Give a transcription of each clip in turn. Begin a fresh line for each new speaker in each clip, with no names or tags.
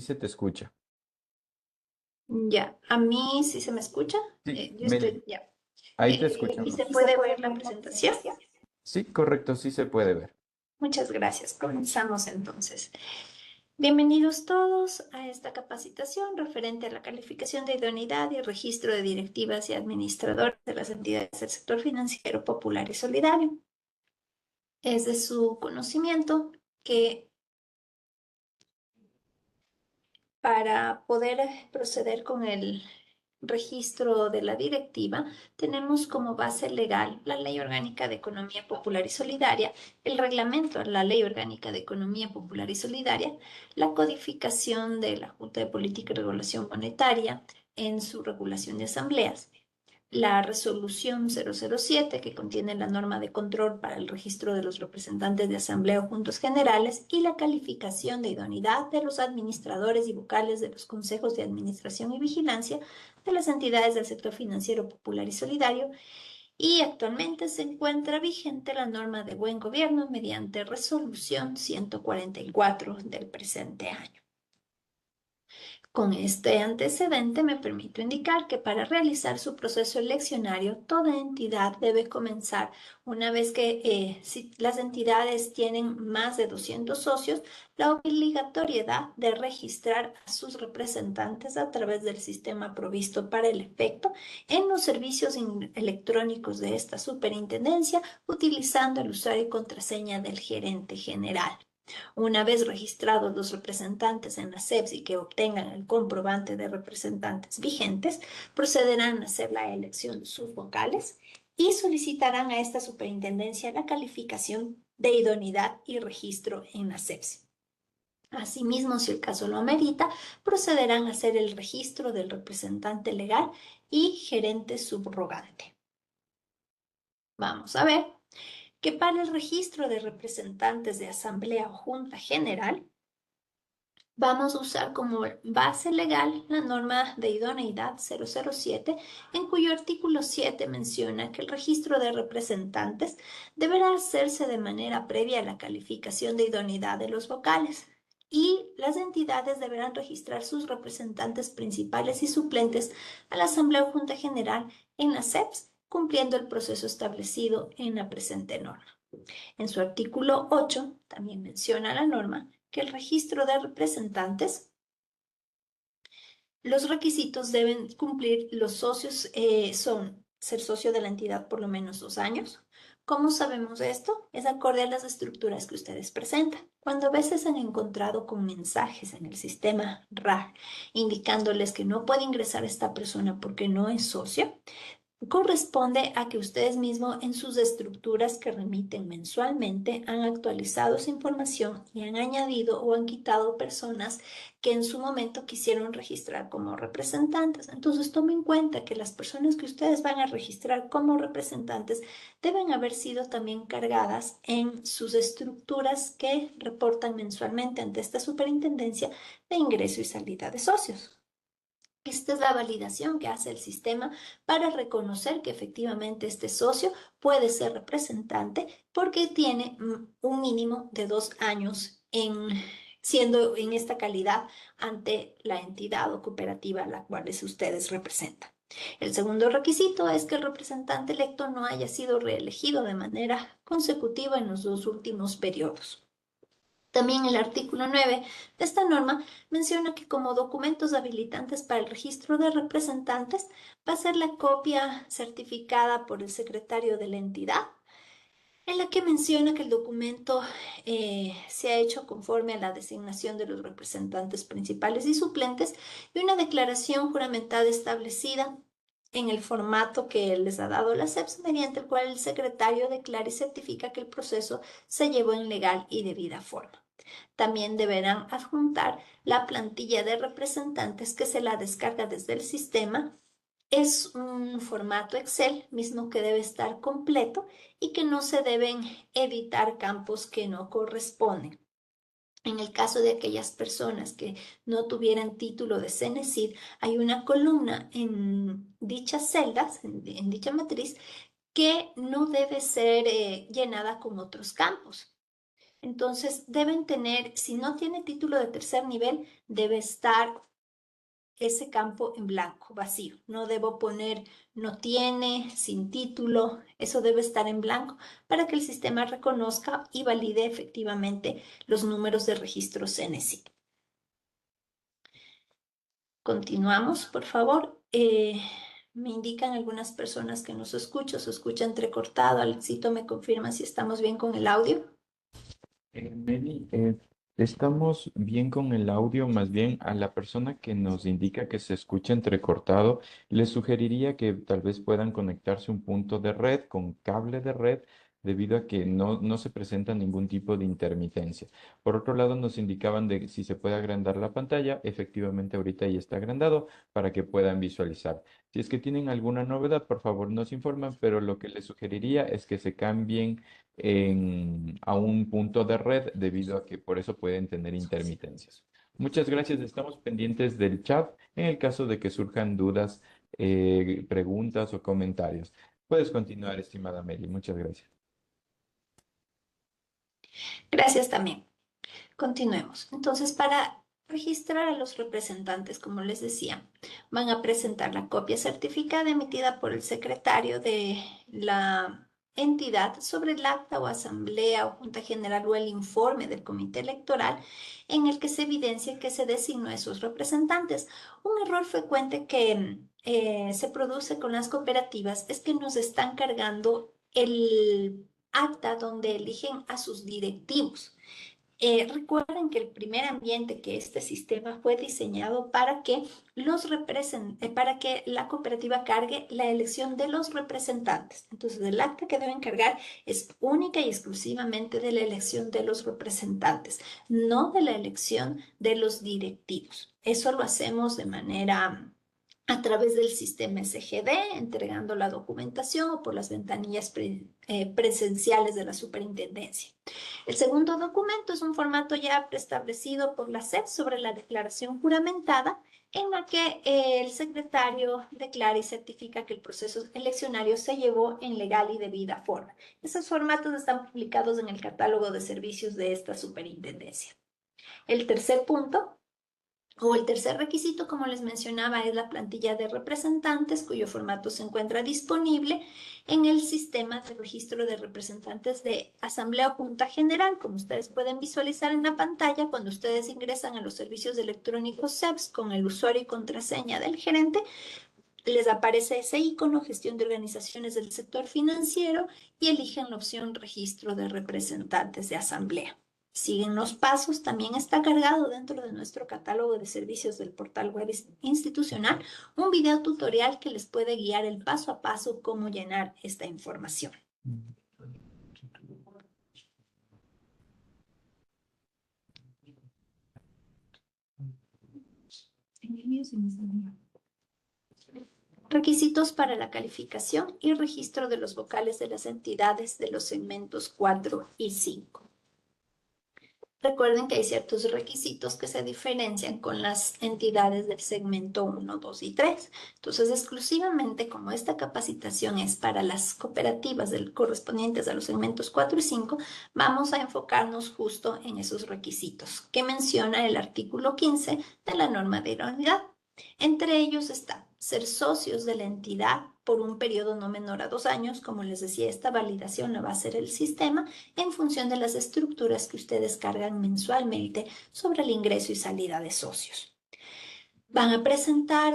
se te escucha.
Ya, a mí sí se me escucha.
Sí,
Yo estoy, ya.
ahí te
¿Y
escuchamos.
se puede ver la presentación?
Sí, correcto, sí se puede ver.
Muchas gracias. Comenzamos entonces. Bienvenidos todos a esta capacitación referente a la calificación de idoneidad y registro de directivas y administradores de las entidades del sector financiero popular y solidario. Es de su conocimiento que para poder proceder con el registro de la directiva, tenemos como base legal la Ley Orgánica de Economía Popular y Solidaria, el reglamento, la Ley Orgánica de Economía Popular y Solidaria, la codificación de la Junta de Política y Regulación Monetaria en su regulación de asambleas, la resolución 007 que contiene la norma de control para el registro de los representantes de asamblea o juntos generales y la calificación de idoneidad de los administradores y vocales de los consejos de administración y vigilancia de las entidades del sector financiero popular y solidario. Y actualmente se encuentra vigente la norma de buen gobierno mediante resolución 144 del presente año. Con este antecedente me permito indicar que para realizar su proceso eleccionario, toda entidad debe comenzar una vez que si las entidades tienen más de 200 socios, la obligatoriedad de registrar a sus representantes a través del sistema provisto para el efecto en los servicios electrónicos de esta superintendencia, utilizando el usuario y contraseña del gerente general. Una vez registrados los representantes en la SEPS y que obtengan el comprobante de representantes vigentes, procederán a hacer la elección de sus vocales y solicitarán a esta superintendencia la calificación de idoneidad y registro en la SEPS. Asimismo, si el caso lo amerita, procederán a hacer el registro del representante legal y gerente subrogante. Vamos a ver que para el registro de representantes de asamblea o junta general, vamos a usar como base legal la norma de idoneidad 007, en cuyo artículo 7 menciona que el registro de representantes deberá hacerse de manera previa a la calificación de idoneidad de los vocales. Y las entidades deberán registrar sus representantes principales y suplentes a la Asamblea o Junta General en la SEPS, cumpliendo el proceso establecido en la presente norma. En su artículo 8 también menciona la norma que el registro de representantes, los requisitos deben cumplir los socios, son ser socio de la entidad por lo menos 2 años. ¿Cómo sabemos esto? Es acorde a las estructuras que ustedes presentan. Cuando a veces han encontrado con mensajes en el sistema RAR indicándoles que no puede ingresar esta persona porque no es socio, corresponde a que ustedes mismos en sus estructuras que remiten mensualmente han actualizado esa información y han añadido o han quitado personas que en su momento quisieron registrar como representantes. Entonces, tomen en cuenta que las personas que ustedes van a registrar como representantes deben haber sido también cargadas en sus estructuras que reportan mensualmente ante esta superintendencia de ingreso y salida de socios. Esta es la validación que hace el sistema para reconocer que efectivamente este socio puede ser representante porque tiene un mínimo de 2 años siendo en esta calidad ante la entidad o cooperativa a la cual ustedes representan. El segundo requisito es que el representante electo no haya sido reelegido de manera consecutiva en los 2 últimos periodos. También el artículo 9 de esta norma menciona que como documentos habilitantes para el registro de representantes va a ser la copia certificada por el secretario de la entidad, en la que menciona que el documento se ha hecho conforme a la designación de los representantes principales y suplentes y una declaración juramentada establecida en el formato que les ha dado la SEPS, mediante el cual el secretario declara y certifica que el proceso se llevó en legal y debida forma. También deberán adjuntar la plantilla de representantes que se la descarga desde el sistema. Es un formato Excel mismo que debe estar completo y que no se deben editar campos que no corresponden. En el caso de aquellas personas que no tuvieran título de CENESID, hay una columna en dichas celdas, en dicha matriz, que no debe ser llenada con otros campos. Entonces, deben tener, si no tiene título de tercer nivel, debe estar ese campo en blanco, vacío. No debo poner no tiene, sin título, eso debe estar en blanco para que el sistema reconozca y valide efectivamente los números de registro CNSI. Continuamos, por favor. Me indican algunas personas que nos escuchan, se escucha entrecortado. Alexito me confirma si estamos bien con el audio.
Meli, estamos bien con el audio, más bien a la persona que nos indica que se escucha entrecortado, le sugeriría que tal vez puedan conectarse un punto de red con cable de red debido a que no se presenta ningún tipo de intermitencia. Por otro lado, nos indicaban de si se puede agrandar la pantalla, efectivamente ahorita ya está agrandado para que puedan visualizar. Si es que tienen alguna novedad, por favor nos informan, pero lo que les sugeriría es que se cambien a un punto de red debido a que por eso pueden tener intermitencias. Muchas gracias. Estamos pendientes del chat en el caso de que surjan dudas, preguntas o comentarios. Puedes continuar, estimada Meli. Muchas gracias.
Gracias también. Continuemos. Entonces, para registrar a los representantes, como les decía, van a presentar la copia certificada emitida por el secretario de la entidad sobre el acta o asamblea o junta general o el informe del comité electoral en el que se evidencia que se designó a esos representantes. Un error frecuente que se produce con las cooperativas es que nos están cargando el acta donde eligen a sus directivos. Recuerden que el primer ambiente que este sistema fue diseñado para que para que la cooperativa cargue la elección de los representantes. Entonces, el acta que deben cargar es única y exclusivamente de la elección de los representantes, no de la elección de los directivos. Eso lo hacemos de manera a través del sistema SGD, entregando la documentación o por las ventanillas presenciales de la superintendencia. El segundo documento es un formato ya preestablecido por la SEP sobre la declaración juramentada, en la que el secretario declara y certifica que el proceso eleccionario se llevó en legal y debida forma. Esos formatos están publicados en el catálogo de servicios de esta superintendencia. El tercer punto o el tercer requisito, como les mencionaba, es la plantilla de representantes, cuyo formato se encuentra disponible en el sistema de registro de representantes de Asamblea o Junta General. Como ustedes pueden visualizar en la pantalla, cuando ustedes ingresan a los servicios electrónicos SEPS con el usuario y contraseña del gerente, les aparece ese icono, gestión de organizaciones del sector financiero, y eligen la opción registro de representantes de asamblea. Siguen los pasos, también está cargado dentro de nuestro catálogo de servicios del portal web institucional un video tutorial que les puede guiar el paso a paso cómo llenar esta información. Requisitos para la calificación y registro de los vocales de las entidades de los segmentos 4 y 5. Recuerden que hay ciertos requisitos que se diferencian con las entidades del segmento 1, 2 y 3. Entonces, exclusivamente como esta capacitación es para las cooperativas correspondientes a los segmentos 4 y 5, vamos a enfocarnos justo en esos requisitos que menciona el artículo 15 de la norma de idoneidad. Entre ellos está ser socios de la entidad por un periodo no menor a 2 años. Como les decía, esta validación la va a hacer el sistema en función de las estructuras que ustedes cargan mensualmente sobre el ingreso y salida de socios. Van a presentar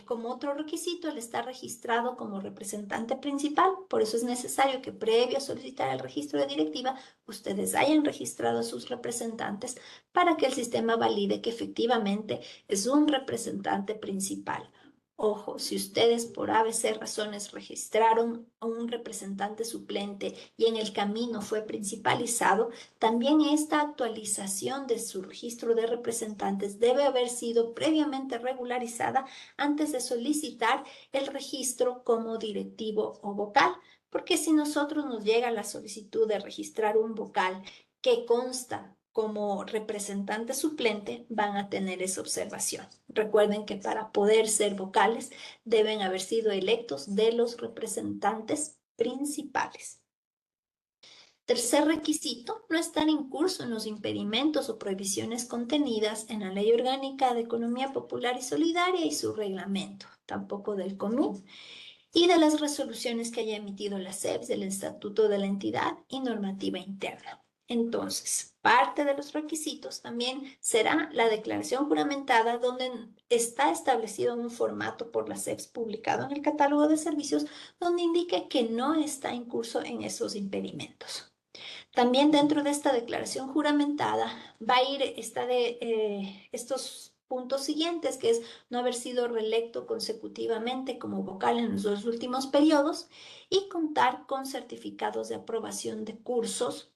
como otro requisito el estar registrado como representante principal. Por eso es necesario que previo a solicitar el registro de directiva, ustedes hayan registrado a sus representantes para que el sistema valide que efectivamente es un representante principal. Ojo, si ustedes por ABC razones registraron a un representante suplente y en el camino fue principalizado, también esta actualización de su registro de representantes debe haber sido previamente regularizada antes de solicitar el registro como directivo o vocal, porque si nosotros nos llega la solicitud de registrar un vocal que consta como representante suplente, van a tener esa observación. Recuerden que para poder ser vocales deben haber sido electos de los representantes principales. Tercer requisito, no estar incurso en los impedimentos o prohibiciones contenidas en la Ley Orgánica de Economía Popular y Solidaria y su reglamento, tampoco del COMIT, y de las resoluciones que haya emitido la SEPS, del estatuto de la entidad y normativa interna. Entonces, parte de los requisitos también será la declaración juramentada, donde está establecido un formato por la SEPS publicado en el catálogo de servicios, donde indique que no está en curso en esos impedimentos. También dentro de esta declaración juramentada va a ir estos puntos siguientes, que es no haber sido reelecto consecutivamente como vocal en los 2 últimos periodos y contar con certificados de aprobación de cursos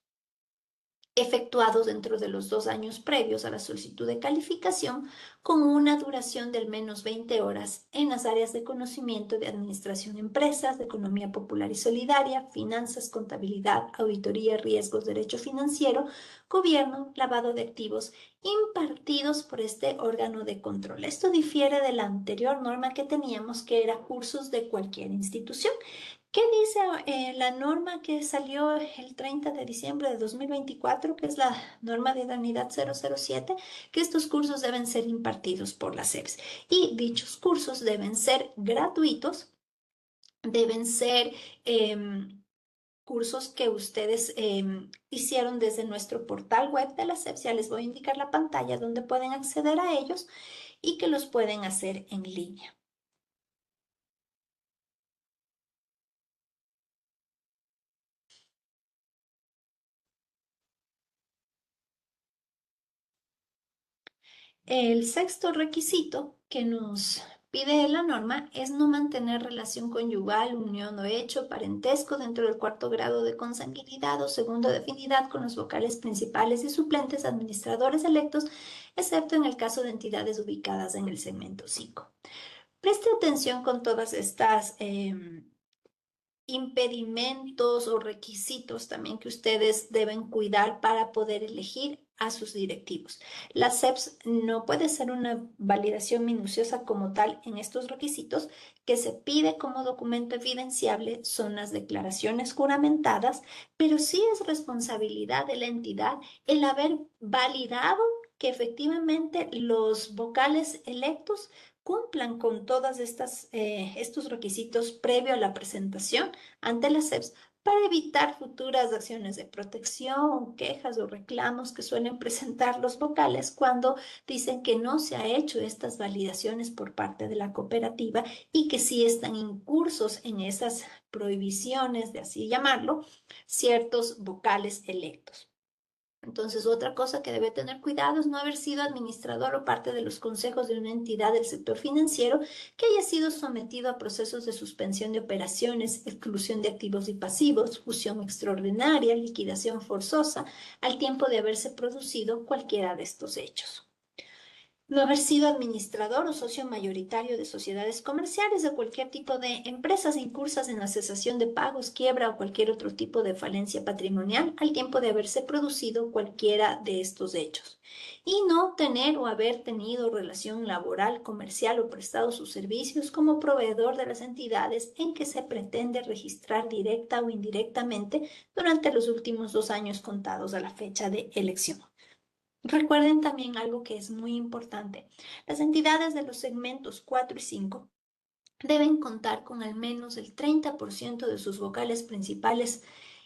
efectuados dentro de los 2 años previos a la solicitud de calificación, con una duración de al menos 20 horas en las áreas de conocimiento de administración de empresas, de economía popular y solidaria, finanzas, contabilidad, auditoría, riesgos, derecho financiero, gobierno, lavado de activos, impartidos por este órgano de control. Esto difiere de la anterior norma que teníamos, que era cursos de cualquier institución. ¿Qué dice la norma que salió el 30 de diciembre de 2024, que es la norma de idoneidad 007? Que estos cursos deben ser impartidos por la SEPS y dichos cursos deben ser gratuitos, deben ser cursos que ustedes hicieron desde nuestro portal web de la SEPS. Ya les voy a indicar la pantalla donde pueden acceder a ellos y que los pueden hacer en línea. El sexto requisito que nos pide la norma es no mantener relación conyugal, unión o hecho, parentesco dentro del 4.º de consanguinidad o segundo de afinidad con los vocales principales y suplentes administradores electos, excepto en el caso de entidades ubicadas en el segmento 5. Preste atención con todas estas impedimentos o requisitos también que ustedes deben cuidar para poder elegir a sus directivos. La SEPS no puede ser una validación minuciosa como tal en estos requisitos. Que se pide como documento evidenciable son las declaraciones juramentadas, pero sí es responsabilidad de la entidad el haber validado que efectivamente los vocales electos cumplan con todas estos requisitos previo a la presentación ante la SEPS, para evitar futuras acciones de protección, quejas o reclamos que suelen presentar los vocales cuando dicen que no se ha hecho estas validaciones por parte de la cooperativa y que sí están incursos en esas prohibiciones, de así llamarlo, ciertos vocales electos. Entonces, otra cosa que debe tener cuidado es no haber sido administrador o parte de los consejos de una entidad del sector financiero que haya sido sometido a procesos de suspensión de operaciones, exclusión de activos y pasivos, fusión extraordinaria, liquidación forzosa, al tiempo de haberse producido cualquiera de estos hechos. No haber sido administrador o socio mayoritario de sociedades comerciales de cualquier tipo de empresas incursas en la cesación de pagos, quiebra o cualquier otro tipo de falencia patrimonial al tiempo de haberse producido cualquiera de estos hechos. Y no tener o haber tenido relación laboral, comercial o prestado sus servicios como proveedor de las entidades en que se pretende registrar directa o indirectamente durante los últimos 2 años contados a la fecha de elección. Recuerden también algo que es muy importante. Las entidades de los segmentos 4 y 5 deben contar con al menos el 30% de sus vocales principales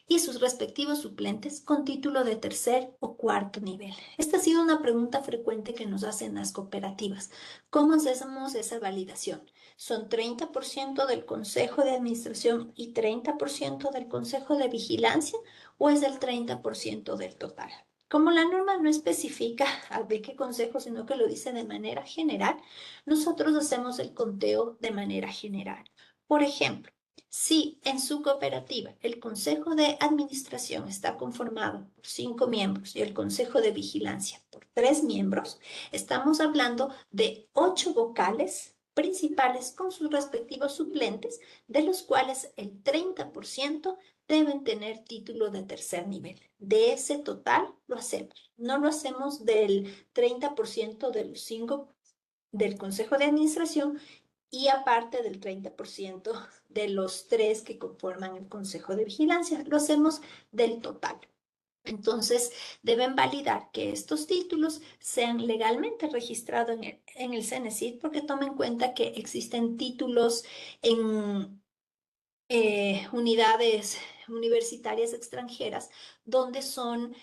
y sus respectivos suplentes con título de tercer o cuarto nivel. Esta ha sido una pregunta frecuente que nos hacen las cooperativas. ¿Cómo hacemos esa validación? ¿Son 30% del Consejo de Administración y 30% del Consejo de Vigilancia o es el 30% del total? Como la norma no especifica de qué consejo, sino que lo dice de manera general, nosotros hacemos el conteo de manera general. Por ejemplo, si en su cooperativa el consejo de administración está conformado por 5 miembros y el consejo de vigilancia por 3 miembros, estamos hablando de 8 vocales principales con sus respectivos suplentes, de los cuales el 30% deben tener título de tercer nivel. De ese total lo hacemos. No lo hacemos del 30% de los 5 del Consejo de Administración y aparte del 30% de los tres que conforman el Consejo de Vigilancia. Lo hacemos del total. Entonces, deben validar que estos títulos sean legalmente registrados en el CENESID, porque tomen en cuenta que existen títulos en unidades universitarias extranjeras donde son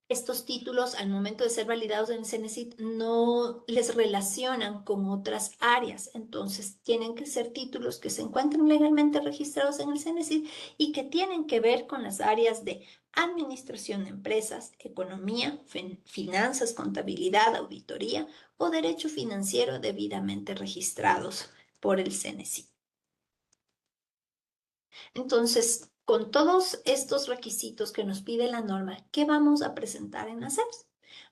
estos títulos, al momento de ser validados en el CENESID, no les relacionan con otras áreas. Entonces, tienen que ser títulos que se encuentran legalmente registrados en el CENESID y que tienen que ver con las áreas de administración de empresas, economía, finanzas, contabilidad, auditoría o derecho financiero debidamente registrados por el CENESID. Entonces, con todos estos requisitos que nos pide la norma, ¿qué vamos a presentar en la SEPS?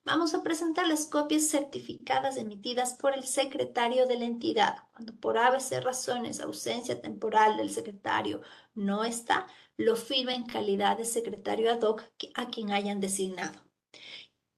Vamos a presentar las copias certificadas emitidas por el secretario de la entidad. Cuando por ABC razones, ausencia temporal del secretario no está, lo firma en calidad de secretario ad hoc a quien hayan designado.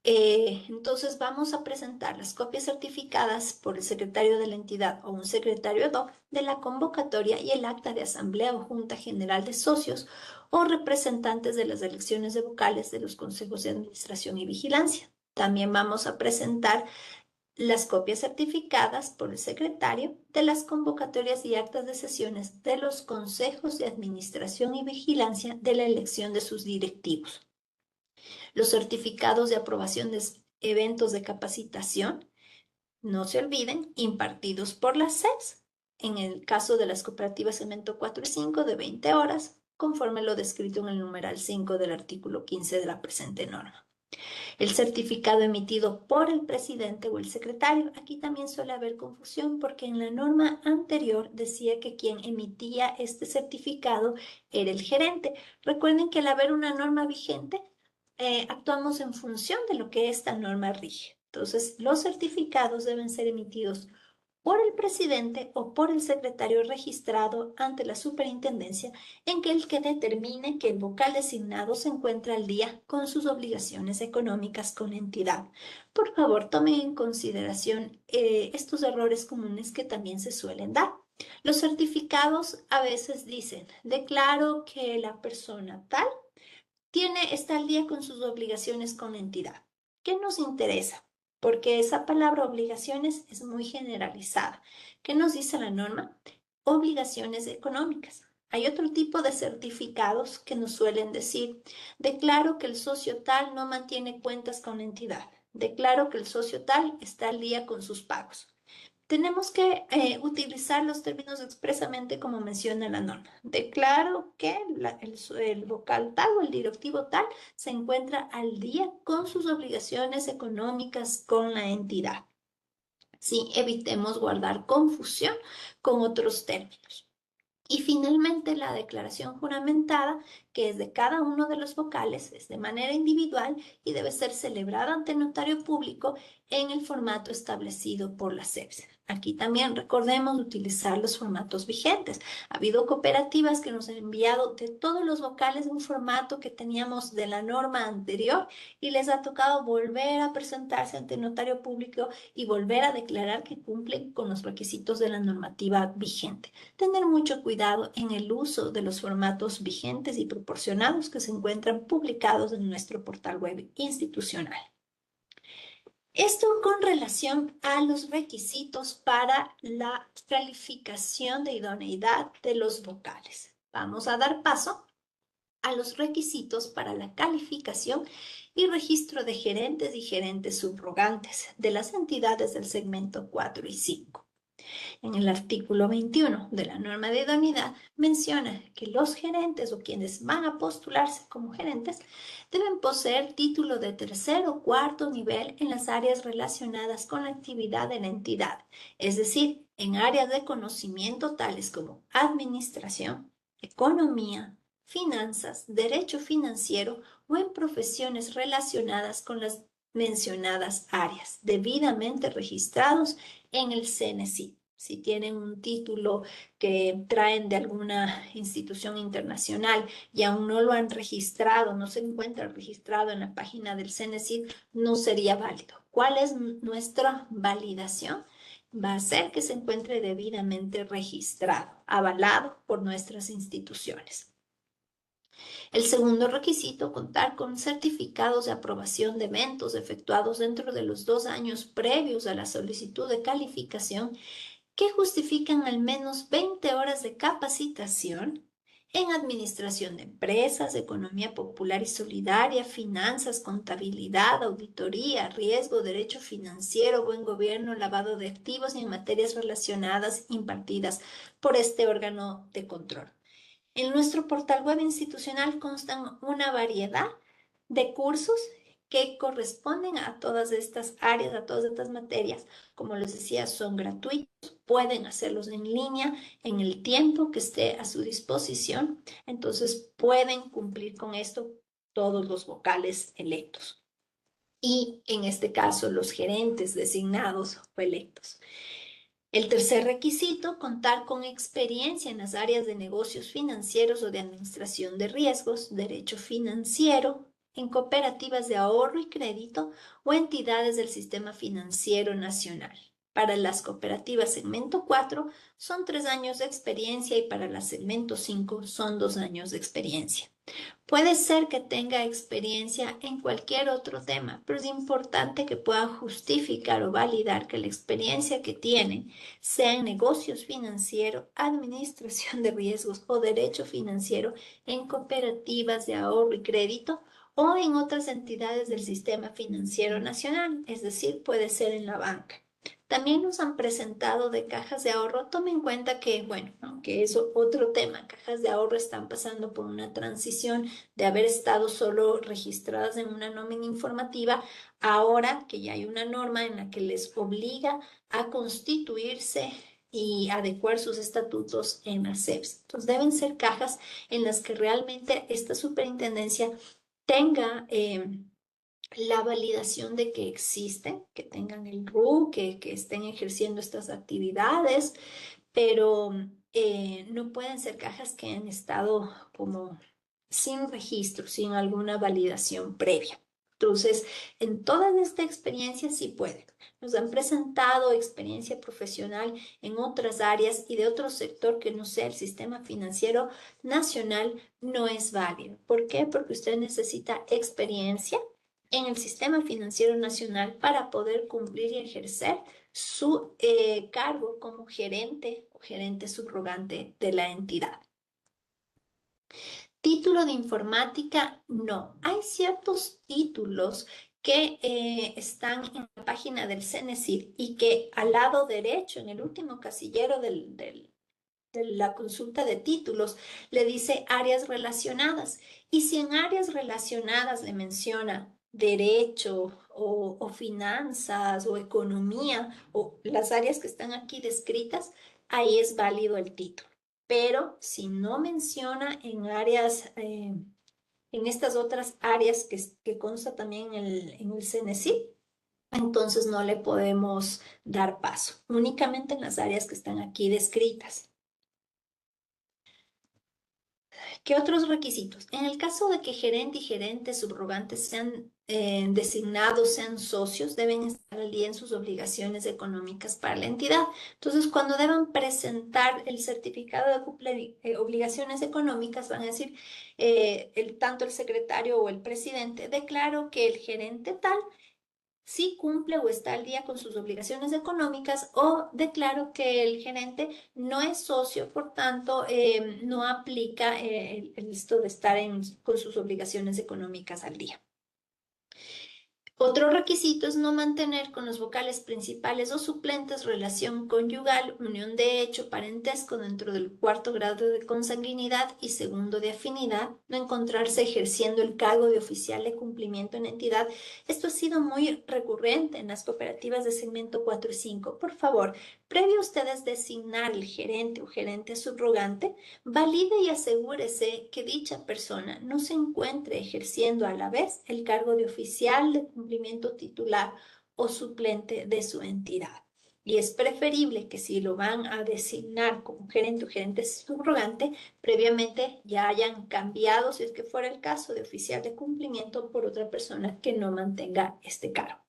Entonces vamos a presentar las copias certificadas por el secretario de la entidad o un secretario ad hoc de la convocatoria y el acta de asamblea o junta general de socios o representantes de las elecciones de vocales de los consejos de administración y vigilancia. También vamos a presentar las copias certificadas por el secretario de las convocatorias y actas de sesiones de los consejos de administración y vigilancia de la elección de sus directivos, los certificados de aprobación de eventos de capacitación, no se olviden, impartidos por las SEPs, en el caso de las cooperativas Cemento 4 y 5 de 20 horas, conforme lo descrito en el numeral 5 del artículo 15 de la presente norma. El certificado emitido por el presidente o el secretario. Aquí también suele haber confusión porque en la norma anterior decía que quien emitía este certificado era el gerente. Recuerden que al haber una norma vigente, actuamos en función de lo que esta norma rige. Entonces, los certificados deben ser emitidos por el presidente o por el secretario registrado ante la superintendencia en que el que determine que el vocal designado se encuentra al día con sus obligaciones económicas con la entidad. Por favor, tomen en consideración estos errores comunes que también se suelen dar. Los certificados a veces dicen, declaro que la persona tal está al día con sus obligaciones con la entidad. ¿Qué nos interesa? Porque esa palabra obligaciones es muy generalizada. ¿Qué nos dice la norma? Obligaciones económicas. Hay otro tipo de certificados que nos suelen decir, declaro que el socio tal no mantiene cuentas con la entidad. Declaro que el socio tal está al día con sus pagos. Tenemos que utilizar los términos expresamente como menciona la norma. Declaro que el vocal tal o el directivo tal se encuentra al día con sus obligaciones económicas con la entidad. Sí, evitemos guardar confusión con otros términos. Y finalmente, la declaración juramentada, que es de cada uno de los vocales, es de manera individual y debe ser celebrada ante notario público en el formato establecido por la SEPS. Aquí también recordemos utilizar los formatos vigentes. Ha habido cooperativas que nos han enviado de todos los vocales un formato que teníamos de la norma anterior y les ha tocado volver a presentarse ante notario público y volver a declarar que cumplen con los requisitos de la normativa vigente. Tener mucho cuidado en el uso de los formatos vigentes y proporcionados que se encuentran publicados en nuestro portal web institucional. Esto con relación a los requisitos para la calificación de idoneidad de los vocales. Vamos a dar paso a los requisitos para la calificación y registro de gerentes y gerentes subrogantes de las entidades del segmento 4 y 5. En el artículo 21 de la norma de idoneidad menciona que los gerentes o quienes van a postularse como gerentes deben poseer título de tercer o cuarto nivel en las áreas relacionadas con la actividad de la entidad, es decir, en áreas de conocimiento tales como administración, economía, finanzas, derecho financiero o en profesiones relacionadas con las mencionadas áreas, debidamente registrados en el CNCID. Si tienen un título que traen de alguna institución internacional y aún no lo han registrado, no se encuentra registrado en la página del CNCID, no sería válido. ¿Cuál es nuestra validación? va a ser que se encuentre debidamente registrado, avalado por nuestras instituciones. El segundo requisito, contar con certificados de aprobación de eventos efectuados dentro de los 2 años previos a la solicitud de calificación que justifican al menos 20 horas de capacitación en administración de empresas, economía popular y solidaria, finanzas, contabilidad, auditoría, riesgo, derecho financiero, buen gobierno, lavado de activos y en materias relacionadas impartidas por este órgano de control. En nuestro portal web institucional constan una variedad de cursos que corresponden a todas estas áreas, a todas estas materias. Como les decía, son gratuitos, pueden hacerlos en línea en el tiempo que esté a su disposición. Entonces pueden cumplir con esto todos los vocales electos. Y en este caso, los gerentes designados o electos. El tercer requisito, contar con experiencia en las áreas de negocios financieros o de administración de riesgos, derecho financiero, en cooperativas de ahorro y crédito o entidades del sistema financiero nacional. Para las cooperativas segmento 4 son 3 años de experiencia y para la segmento 5 son 2 años de experiencia. Puede ser que tenga experiencia en cualquier otro tema, pero es importante que pueda justificar o validar que la experiencia que tiene sea en negocios financieros, administración de riesgos o derecho financiero, en cooperativas de ahorro y crédito o en otras entidades del sistema financiero nacional, es decir, puede ser en la banca. También nos han presentado de cajas de ahorro. Tome en cuenta que, bueno, aunque es otro tema, cajas de ahorro están pasando por una transición de haber estado solo registradas en una nómina informativa, ahora que ya hay una norma en la que les obliga a constituirse y adecuar sus estatutos en la SEPS. Entonces deben ser cajas en las que realmente esta superintendencia tenga la validación de que existen, que tengan el RU, que estén ejerciendo estas actividades, pero no pueden ser cajas que han estado como sin registro, sin alguna validación previa. Entonces, en toda esta experiencia sí pueden. Nos han presentado experiencia profesional en otras áreas y de otro sector que no sea el sistema financiero nacional no es válido. ¿Por qué? Porque usted necesita experiencia en el sistema financiero nacional para poder cumplir y ejercer su cargo como gerente o gerente subrogante de la entidad. Título de informática, no. Hay ciertos títulos que están en la página del CENESID y que al lado derecho, en el último casillero de la consulta de títulos, le dice áreas relacionadas. Y si en áreas relacionadas le menciona derecho o finanzas o economía o las áreas que están aquí descritas, ahí es válido el título. Pero si no menciona en áreas, en estas otras áreas que consta también en el CNC, entonces no le podemos dar paso, únicamente en las áreas que están aquí descritas. ¿Qué otros requisitos? En el caso de que gerente y gerente subrogantes sean designados, sean socios, deben estar al día en sus obligaciones económicas para la entidad. Entonces, cuando deban presentar el certificado de obligaciones económicas, van a decir, tanto el secretario o el presidente, declaro que el gerente tal si cumple o está al día con sus obligaciones económicas o declaro que el gerente no es socio, por tanto, no aplica esto de estar con sus obligaciones económicas al día. Otro requisito es no mantener con los vocales principales o suplentes relación conyugal, unión de hecho, parentesco dentro del cuarto grado de consanguinidad y segundo de afinidad, no encontrarse ejerciendo el cargo de oficial de cumplimiento en entidad. Esto ha sido muy recurrente en las cooperativas de segmento 4 y 5. Por favor, previo a ustedes designar el gerente o gerente subrogante, valide y asegúrese que dicha persona no se encuentre ejerciendo a la vez el cargo de oficial de cumplimiento titular o suplente de su entidad. Y es preferible que si lo van a designar como gerente o gerente subrogante, previamente ya hayan cambiado, si es que fuera el caso, de oficial de cumplimiento por otra persona que no mantenga este cargo.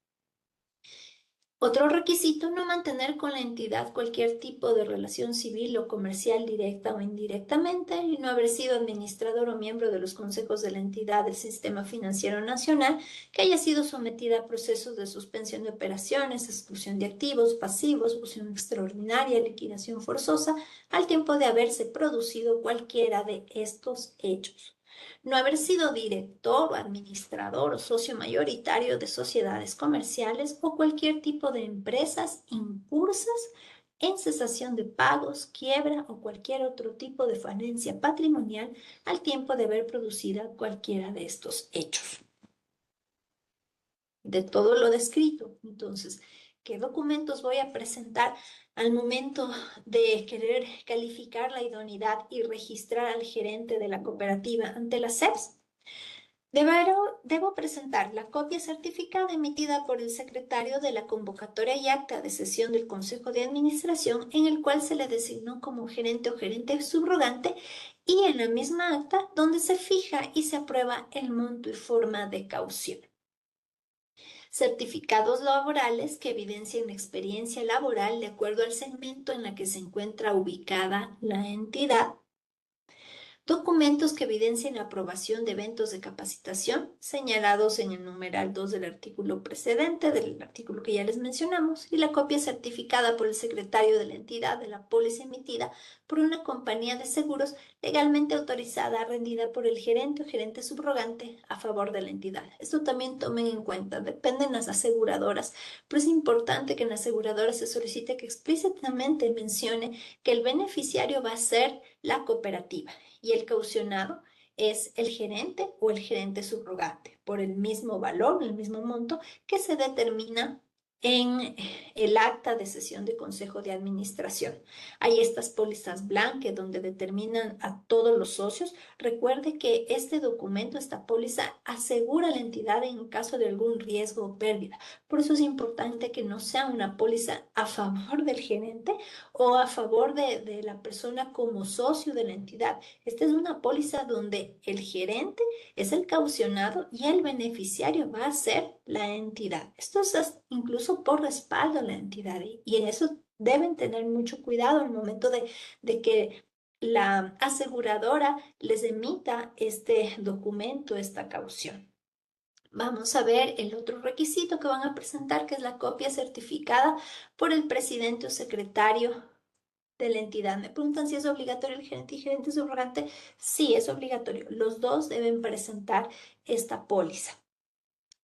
Otro requisito, no mantener con la entidad cualquier tipo de relación civil o comercial directa o indirectamente y no haber sido administrador o miembro de los consejos de la entidad del Sistema Financiero Nacional que haya sido sometida a procesos de suspensión de operaciones, exclusión de activos, pasivos, fusión extraordinaria, liquidación forzosa, al tiempo de haberse producido cualquiera de estos hechos. No haber sido director o administrador o socio mayoritario de sociedades comerciales o cualquier tipo de empresas incursas en cesación de pagos, quiebra o cualquier otro tipo de falencia patrimonial al tiempo de haber producido cualquiera de estos hechos. De todo lo descrito, entonces, ¿qué documentos voy a presentar al momento de querer calificar la idoneidad y registrar al gerente de la cooperativa ante la SEPS? Debo presentar la copia certificada emitida por el secretario de la convocatoria y acta de sesión del Consejo de Administración en el cual se le designó como gerente o gerente subrogante y en la misma acta donde se fija y se aprueba el monto y forma de caución. Certificados laborales que evidencien la experiencia laboral de acuerdo al segmento en la que se encuentra ubicada la entidad. Documentos que evidencien la aprobación de eventos de capacitación señalados en el numeral 2 del artículo precedente, del artículo que ya les mencionamos, y la copia certificada por el secretario de la entidad de la póliza emitida por una compañía de seguros legalmente autorizada, rendida por el gerente o gerente subrogante a favor de la entidad. Esto también tomen en cuenta, dependen las aseguradoras, pero es importante que en la aseguradora se solicite que explícitamente mencione que el beneficiario va a ser la cooperativa y el caucionado es el gerente o el gerente subrogante por el mismo valor, el mismo monto que se determina en el acta de sesión de consejo de administración. Hay estas pólizas blancas donde determinan a todos los socios. Recuerde que este documento, esta póliza, asegura a la entidad en caso de algún riesgo o pérdida. Por eso es importante que no sea una póliza a favor del gerente o a favor de la persona como socio de la entidad. Esta es una póliza donde el gerente es el caucionado y el beneficiario va a ser la entidad. Esto es incluso por respaldo a la entidad y en eso deben tener mucho cuidado al momento de que la aseguradora les emita este documento, esta caución. Vamos a ver el otro requisito que van a presentar, que es la copia certificada por el presidente o secretario de la entidad. Me preguntan si es obligatorio el gerente y gerente subrogante. Sí, es obligatorio. Los dos deben presentar esta póliza.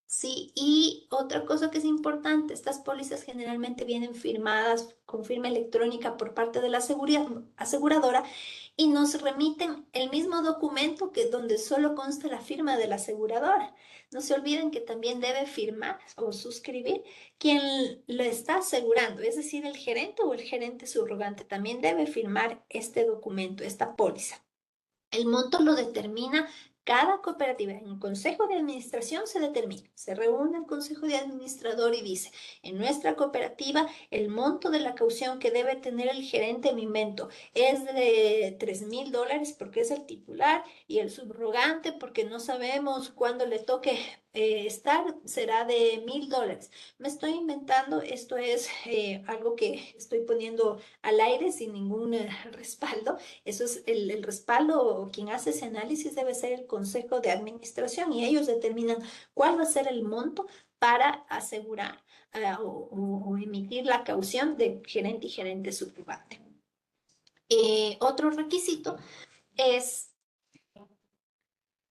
Sí, y otra cosa que es importante, estas pólizas generalmente vienen firmadas con firma electrónica por parte de la aseguradora y nos remiten el mismo documento que donde solo consta la firma de la aseguradora. No se olviden que también debe firmar o suscribir quien lo está asegurando, es decir, el gerente o el gerente subrogante también debe firmar este documento, esta póliza. El monto lo determina cada cooperativa. En el consejo de administración se determina. Se reúne el consejo de administrador y dice, en nuestra cooperativa el monto de la caución que debe tener el gerente, me invento, es de $3,000 porque es el titular y el subrogante porque no sabemos cuándo le toque estar, será de $1,000. Me estoy inventando, esto es algo que estoy poniendo al aire sin ningún respaldo. Eso es el respaldo, o quien hace ese análisis debe ser el consejo de administración y ellos determinan cuál va a ser el monto para asegurar o emitir la caución de gerente y gerente subrogante. Otro requisito es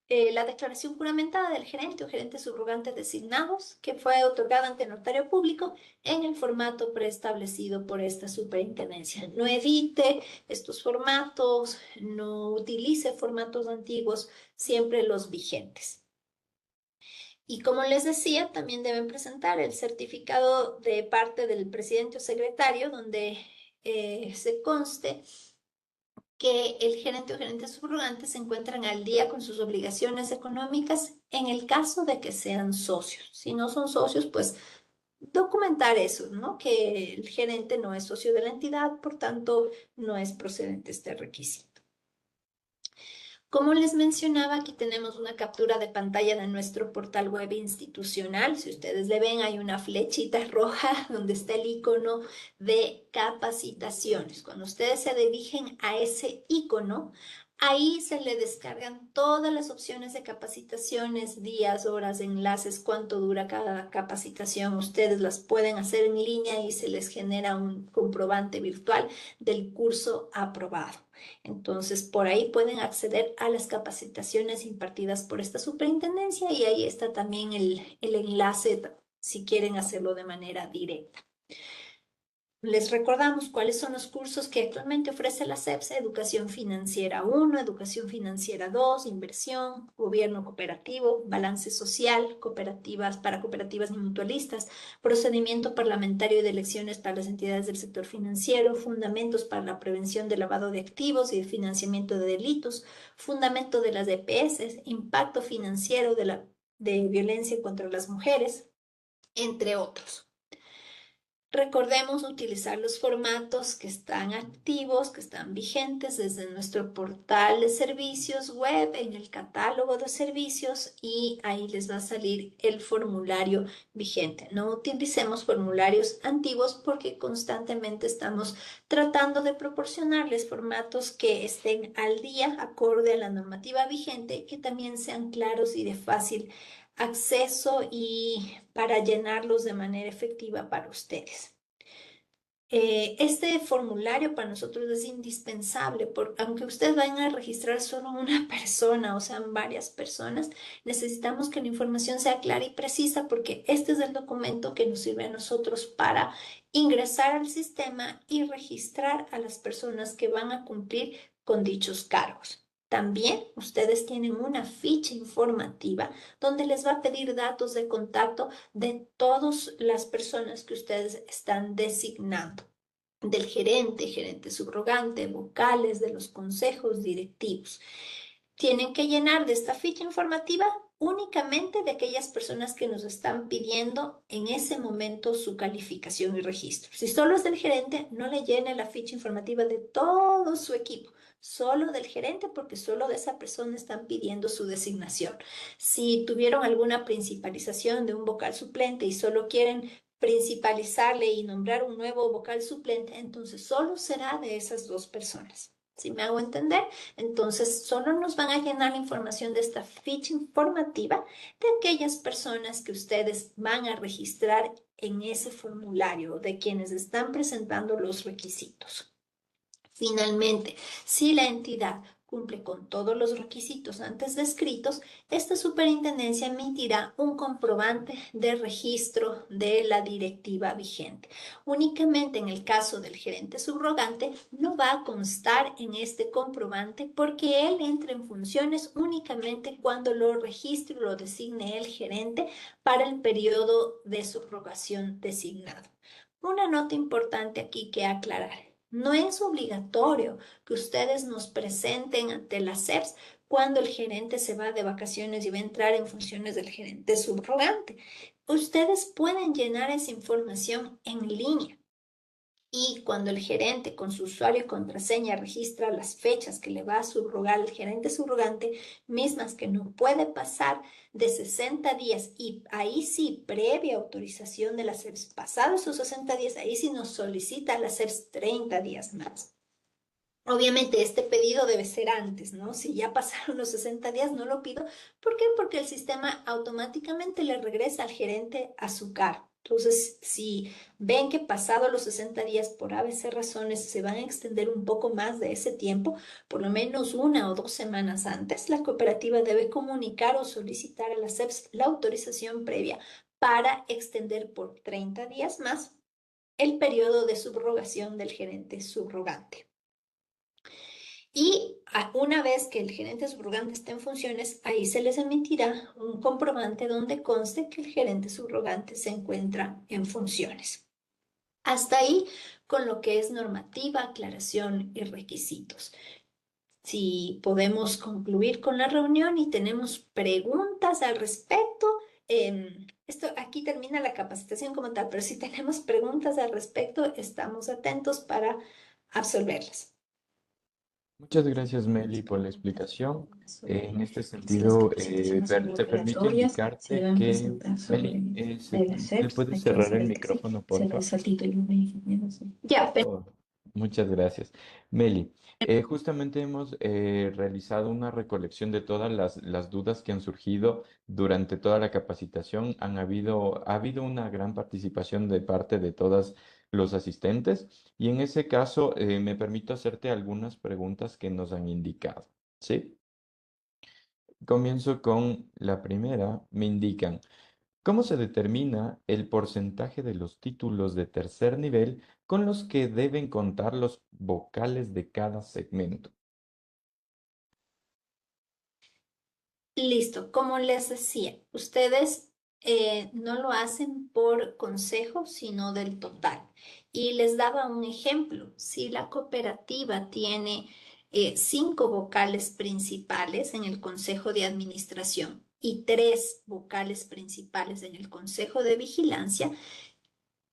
la declaración juramentada del gerente o gerente subrogante designados que fue otorgada ante el notario público en el formato preestablecido por esta superintendencia. No edite estos formatos, no utilice formatos antiguos, siempre los vigentes. Y como les decía, también deben presentar el certificado de parte del presidente o secretario donde se conste que el gerente o gerente subrogante se encuentran al día con sus obligaciones económicas en el caso de que sean socios. Si no son socios, pues documentar eso, ¿no? Que el gerente no es socio de la entidad, por tanto, no es procedente este requisito. Como les mencionaba, aquí tenemos una captura de pantalla de nuestro portal web institucional. Si ustedes le ven, hay una flechita roja donde está el icono de capacitaciones. Cuando ustedes se dirigen a ese icono, ahí se le descargan todas las opciones de capacitaciones, días, horas, enlaces, cuánto dura cada capacitación. Ustedes las pueden hacer en línea y se les genera un comprobante virtual del curso aprobado. Entonces, por ahí pueden acceder a las capacitaciones impartidas por esta superintendencia y ahí está también el enlace si quieren hacerlo de manera directa. Les recordamos cuáles son los cursos que actualmente ofrece la CEPSA: Educación Financiera 1, Educación Financiera 2, Inversión, Gobierno Cooperativo, Balance Social, Cooperativas para cooperativas y mutualistas, Procedimiento Parlamentario de Elecciones para las entidades del sector financiero, Fundamentos para la Prevención del Lavado de Activos y el Financiamiento de Delitos, Fundamento de las EPS, Impacto Financiero de Violencia contra las Mujeres, entre otros. Recordemos utilizar los formatos que están activos, que están vigentes desde nuestro portal de servicios web, en el catálogo de servicios, y ahí les va a salir el formulario vigente. No utilicemos formularios antiguos porque constantemente estamos tratando de proporcionarles formatos que estén al día, acorde a la normativa vigente, que también sean claros y de fácil acceso y para llenarlos de manera efectiva para ustedes. Este formulario para nosotros es indispensable, porque aunque ustedes vayan a registrar solo una persona o sean varias personas, necesitamos que la información sea clara y precisa, porque este es el documento que nos sirve a nosotros para ingresar al sistema y registrar a las personas que van a cumplir con dichos cargos. También ustedes tienen una ficha informativa donde les va a pedir datos de contacto de todas las personas que ustedes están designando, del gerente, gerente subrogante, vocales, de los consejos directivos. Tienen que llenar de esta ficha informativa únicamente de aquellas personas que nos están pidiendo en ese momento su calificación y registro. Si solo es del gerente, no le llene la ficha informativa de todo su equipo, solo del gerente, porque solo de esa persona están pidiendo su designación. Si tuvieron alguna principalización de un vocal suplente y solo quieren principalizarle y nombrar un nuevo vocal suplente, entonces solo será de esas dos personas. ¿Sí me hago entender? Entonces, solo nos van a llenar la información de esta ficha informativa de aquellas personas que ustedes van a registrar en ese formulario, de quienes están presentando los requisitos. Finalmente, si la entidad cumple con todos los requisitos antes descritos, esta superintendencia emitirá un comprobante de registro de la directiva vigente. Únicamente en el caso del gerente subrogante no va a constar en este comprobante, porque él entra en funciones únicamente cuando lo registre o lo designe el gerente para el periodo de subrogación designado. Una nota importante aquí que aclarar: no es obligatorio que ustedes nos presenten ante la CEPS cuando el gerente se va de vacaciones y va a entrar en funciones del gerente subrogante. Ustedes pueden llenar esa información en línea. Y cuando el gerente con su usuario y contraseña registra las fechas que le va a subrogar el gerente subrogante, mismas que no puede pasar de 60 días, y ahí sí, previa autorización de la CEPS, pasados esos 60 días, ahí sí nos solicita la CEPS 30 días más. Obviamente este pedido debe ser antes, ¿no? Si ya pasaron los 60 días, no lo pido. ¿Por qué? Porque el sistema automáticamente le regresa al gerente a su cargo. Entonces, si ven que pasado los 60 días, por ABC razones, se van a extender un poco más de ese tiempo, por lo menos 1 o 2 semanas antes, la cooperativa debe comunicar o solicitar a la CEPS la autorización previa para extender por 30 días más el periodo de subrogación del gerente subrogante. Y una vez que el gerente subrogante esté en funciones, ahí se les emitirá un comprobante donde conste que el gerente subrogante se encuentra en funciones. Hasta ahí con lo que es normativa, aclaración y requisitos. Si podemos concluir con la reunión y tenemos preguntas al respecto, esto aquí termina la capacitación como tal, pero si tenemos preguntas al respecto, estamos atentos para absolverlas.
Muchas gracias, Meli, por la explicación. En
Sobre
este
si las
sentido,
capacitaciones
te permito
obligatorias se
indicarte
van a
que,
presentar
Meli,
sobre de las
¿me
SEPs,
puedes
hay que
cerrar el
decirles que sí,
micrófono,
se
porfa?
les el título de ingeniero. Sí.
Ya,
Oh, muchas gracias. Meli, justamente hemos realizado una recolección de todas las dudas que han surgido durante toda la capacitación. Ha habido una gran participación de parte de todos los asistentes y en ese caso me permito hacerte algunas preguntas que nos han indicado. ¿Sí? Comienzo con la primera. Me indican, ¿cómo se determina el porcentaje de los títulos de tercer nivel con los que deben contar los vocales de cada segmento?
listo. Como les decía, ustedes no lo hacen por consejo, sino del total. Y les daba un ejemplo. Si la cooperativa tiene 5 vocales principales en el consejo de administración y 3 vocales principales en el consejo de vigilancia,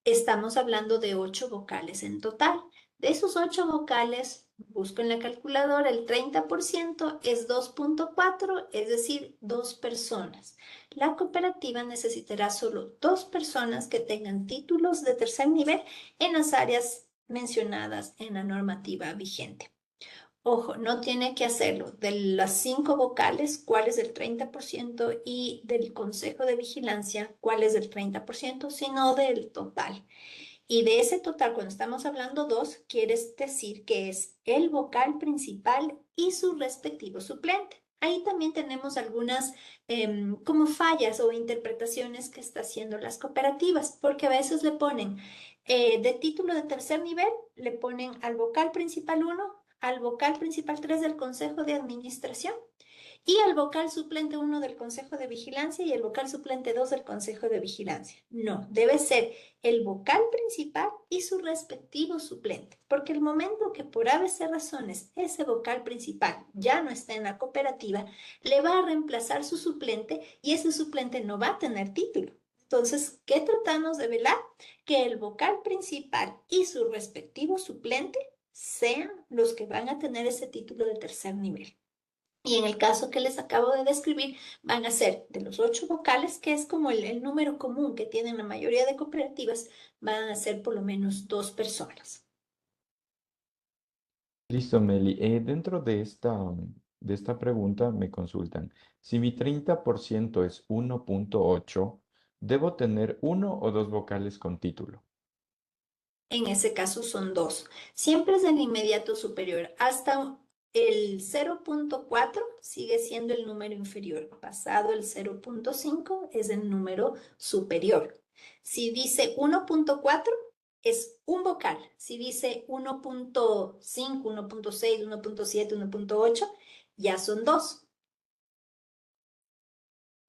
estamos hablando de 8 vocales en total. De esos 8 vocales, busco en la calculadora, el 30% es 2,4, es decir, 2 personas. La cooperativa necesitará solo 2 personas que tengan títulos de tercer nivel en las áreas mencionadas en la normativa vigente. Ojo, no tiene que hacerlo. De las 5 vocales, ¿cuál es el 30%? Y del Consejo de Vigilancia, ¿cuál es el 30%? Sino del total. Y de ese total, cuando estamos hablando dos, quiere decir que es el vocal principal y su respectivo suplente. Ahí también tenemos algunas como fallas o interpretaciones que está haciendo las cooperativas, porque a veces le ponen de título de tercer nivel, le ponen al vocal principal uno, al vocal principal 3 del Consejo de Administración y al vocal suplente uno del Consejo de Vigilancia y el vocal suplente 2 del Consejo de Vigilancia. No, debe ser el vocal principal y su respectivo suplente, porque el momento que por ABC razones ese vocal principal ya no está en la cooperativa, le va a reemplazar su suplente y ese suplente no va a tener título. Entonces, ¿qué tratamos de velar? Que el vocal principal y su respectivo suplente sean los que van a tener ese título de tercer nivel. Y en el caso que les acabo de describir, van a ser de los 8 vocales, que es como el número común que tienen la mayoría de cooperativas, van a ser por lo menos 2 personas.
Listo, Meli. Dentro de esta pregunta me consultan, si mi 30% es 1,8, ¿debo tener uno o dos vocales con título?
En ese caso son dos. Siempre es del inmediato superior. Hasta el 0,4 sigue siendo el número inferior. Pasado el 0,5 es el número superior. Si dice 1,4 es un vocal. Si dice 1,5, 1,6, 1,7, 1,8 ya son dos.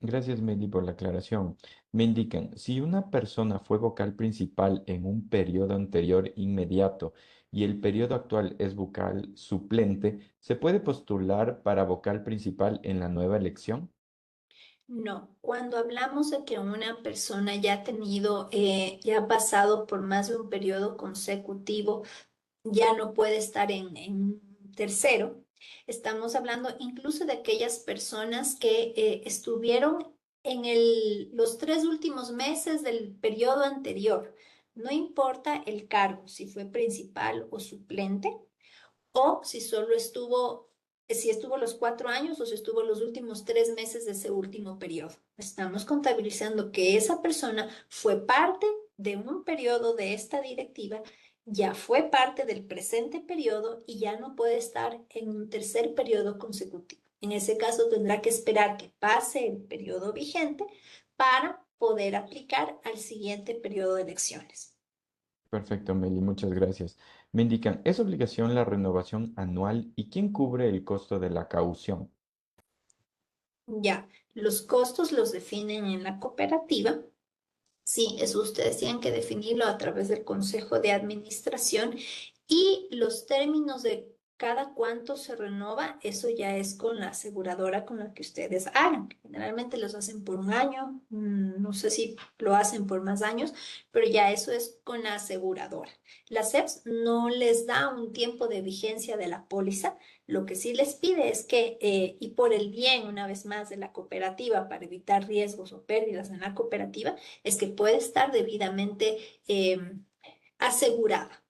Gracias, Meli, por la aclaración. Me indican, si una persona fue vocal principal en un periodo anterior inmediato y el periodo actual es vocal suplente, ¿se puede postular para vocal principal en la nueva elección?
No, cuando hablamos de que una persona ya ha tenido, ya ha pasado por más de un periodo consecutivo, ya no puede estar en tercero. Estamos hablando incluso de aquellas personas que estuvieron en los 3 últimos meses del periodo anterior. No importa el cargo, si fue principal o suplente, o si solo estuvo, si estuvo los 4 años o si estuvo los últimos 3 meses de ese último periodo. Estamos contabilizando que esa persona fue parte de un periodo de esta directiva, ya fue parte del presente periodo y ya no puede estar en un tercer periodo consecutivo. En ese caso tendrá que esperar que pase el periodo vigente para poder aplicar al siguiente periodo de elecciones.
Perfecto, Meli, muchas gracias. Me indican, ¿es obligación la renovación anual y quién cubre el costo de la caución?
Ya, los costos los definen en la cooperativa. Sí, eso ustedes tienen que definirlo a través del Consejo de Administración y los términos de cada cuánto se renova, eso ya es con la aseguradora con la que ustedes hagan. Generalmente los hacen por un año, no sé si lo hacen por más años, pero ya eso es con la aseguradora. La SEPS no les da un tiempo de vigencia de la póliza, lo que sí les pide es que, y por el bien, una vez más, de la cooperativa, para evitar riesgos o pérdidas en la cooperativa, es que puede estar debidamente asegurada.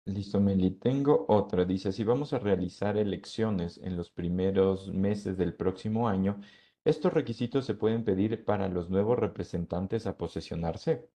Listo, Meli. Tengo otra. Dice, si vamos a realizar elecciones en los primeros meses del próximo año, ¿estos requisitos se pueden pedir para los nuevos representantes a posesionarse?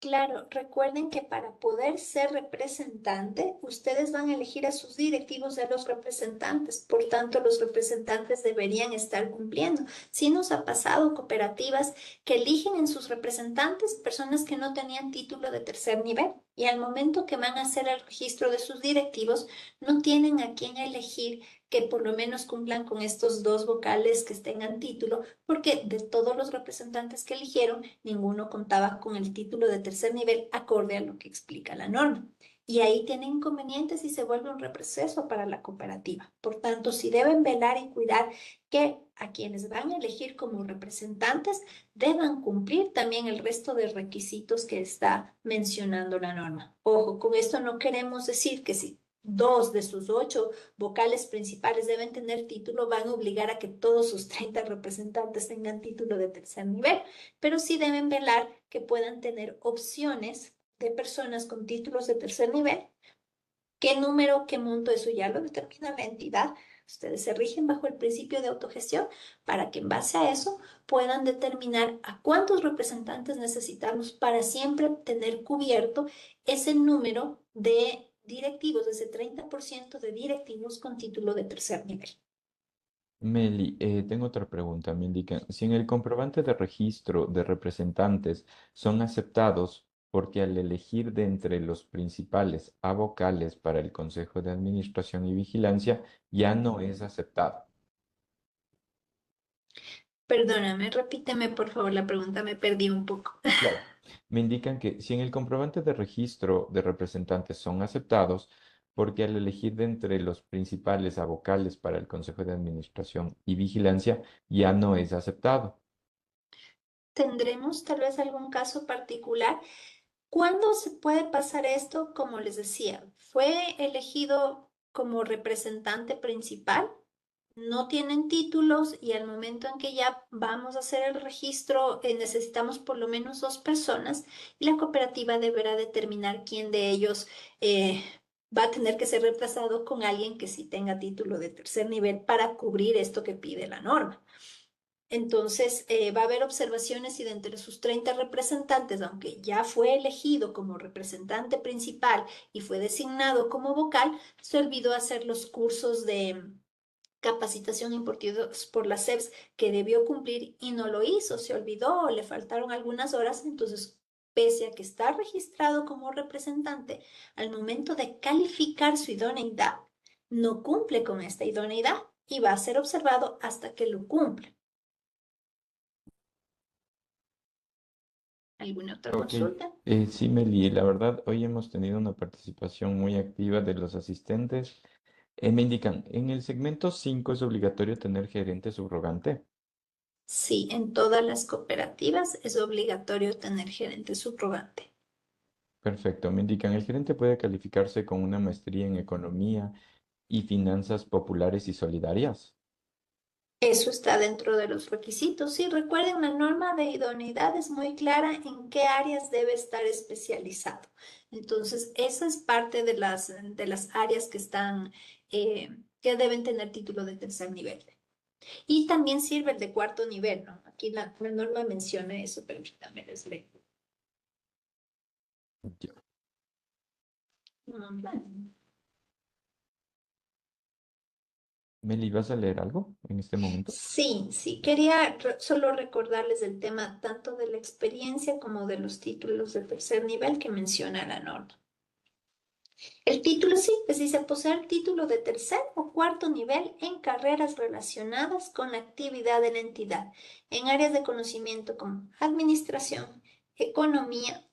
Claro, recuerden que para poder ser representante, ustedes van a elegir a sus directivos de los representantes. Por tanto, los representantes deberían estar cumpliendo. Sí nos ha pasado cooperativas que eligen en sus representantes personas que no tenían título de tercer nivel y al momento que van a hacer el registro de sus directivos, no tienen a quién elegir que por lo menos cumplan con estos dos vocales que tengan título, porque de todos los representantes que eligieron, ninguno contaba con el título de tercer nivel acorde a lo que explica la norma. Y ahí tiene inconvenientes y se vuelve un reproceso para la cooperativa. Por tanto, si deben velar y cuidar que a quienes van a elegir como representantes deban cumplir también el resto de requisitos que está mencionando la norma. Ojo, con esto no queremos decir que si dos de sus ocho vocales principales deben tener título, van a obligar a que todos sus 30 representantes tengan título de tercer nivel, pero sí deben velar que puedan tener opciones de personas con títulos de tercer nivel. ¿Qué número, qué monto? Eso ya lo determina la entidad. Ustedes se rigen bajo el principio de autogestión para que en base a eso puedan determinar a cuántos representantes necesitamos para siempre tener cubierto ese número de directivos, ese 30% de directivos con título de tercer nivel.
Meli, tengo otra pregunta. Me indican, si en el comprobante de registro de representantes son aceptados porque al elegir de entre los principales a vocales para el Consejo de Administración y Vigilancia ya no es aceptado.
Perdóname, repíteme por favor la pregunta, me perdí un poco.
Claro. Me indican que si en el comprobante de registro de representantes son aceptados, porque al elegir de entre los principales a vocales para el Consejo de Administración y Vigilancia ya no es aceptado.
¿Tendremos tal vez algún caso particular? ¿Cuándo se puede pasar esto? Como les decía, fue elegido como representante principal, no tienen títulos y al momento en que ya vamos a hacer el registro, necesitamos por lo menos dos personas y la cooperativa deberá determinar quién de ellos va a tener que ser reemplazado con alguien que sí tenga título de tercer nivel para cubrir esto que pide la norma. Entonces, va a haber observaciones y de entre sus 30 representantes, aunque ya fue elegido como representante principal y fue designado como vocal, se olvidó hacer los cursos de capacitación impartidos por la SEPS que debió cumplir y no lo hizo, se olvidó o le faltaron algunas horas, entonces, pese a que está registrado como representante, al momento de calificar su idoneidad, no cumple con esta idoneidad y va a ser observado hasta que lo cumpla. ¿Alguna otra
Ok,
consulta?
sí, Meli, la verdad, hoy hemos tenido una participación muy activa de los asistentes. Me indican, en el segmento 5 es obligatorio tener gerente subrogante.
Sí, en todas las cooperativas es obligatorio tener gerente subrogante.
Perfecto, me indican, el gerente puede calificarse con una maestría en economía y finanzas populares y solidarias.
Eso está dentro de los requisitos. Sí, recuerden, la norma de idoneidad es muy clara en qué áreas debe estar especializado. Entonces, esa es parte de las áreas que están, que deben tener título de tercer nivel. Y también sirve el de cuarto nivel, ¿no? Aquí la norma menciona eso, permítanme les leo.
Ya.
Mm,
Meli, ¿vas a leer algo en este momento?
Sí, sí, quería solo recordarles el tema tanto de la experiencia como de los títulos de tercer nivel que menciona la norma. El título sí, pues dice poseer título de tercer o cuarto nivel en carreras relacionadas con la actividad de la entidad, en áreas de conocimiento como administración, economía,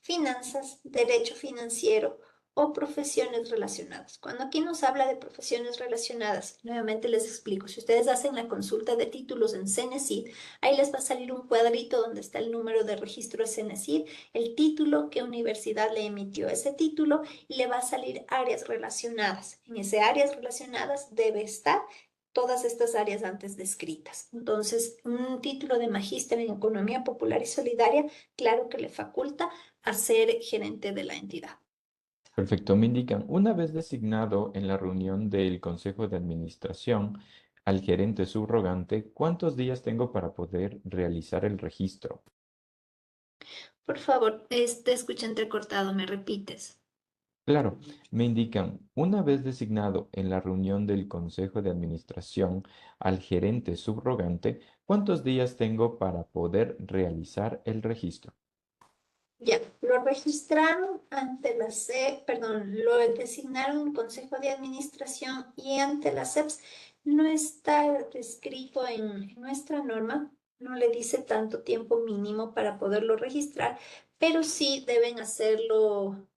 finanzas, derecho financiero o profesiones relacionadas. Cuando aquí nos habla de profesiones relacionadas, nuevamente les explico, si ustedes hacen la consulta de títulos en Cenecit, ahí les va a salir un cuadrito donde está el número de registro de Cenecit, el título, qué universidad le emitió ese título y le va a salir áreas relacionadas. En ese áreas relacionadas debe estar todas estas áreas antes descritas. Entonces, un título de magíster en Economía Popular y Solidaria, claro que le faculta a ser gerente de la entidad.
Perfecto, me indican, una vez designado en la reunión del Consejo de Administración al gerente subrogante, ¿cuántos días tengo para poder realizar el registro?
Por favor, te escucho entrecortado, ¿me repites?
Claro, me indican, una vez designado en la reunión del Consejo de Administración al gerente subrogante, ¿cuántos días tengo para poder realizar el registro?
Ya, lo registraron ante la perdón, lo designaron en Consejo de Administración y ante la SEPS. No está escrito en nuestra norma, no le dice tanto tiempo mínimo para poderlo registrar, pero sí deben hacerlo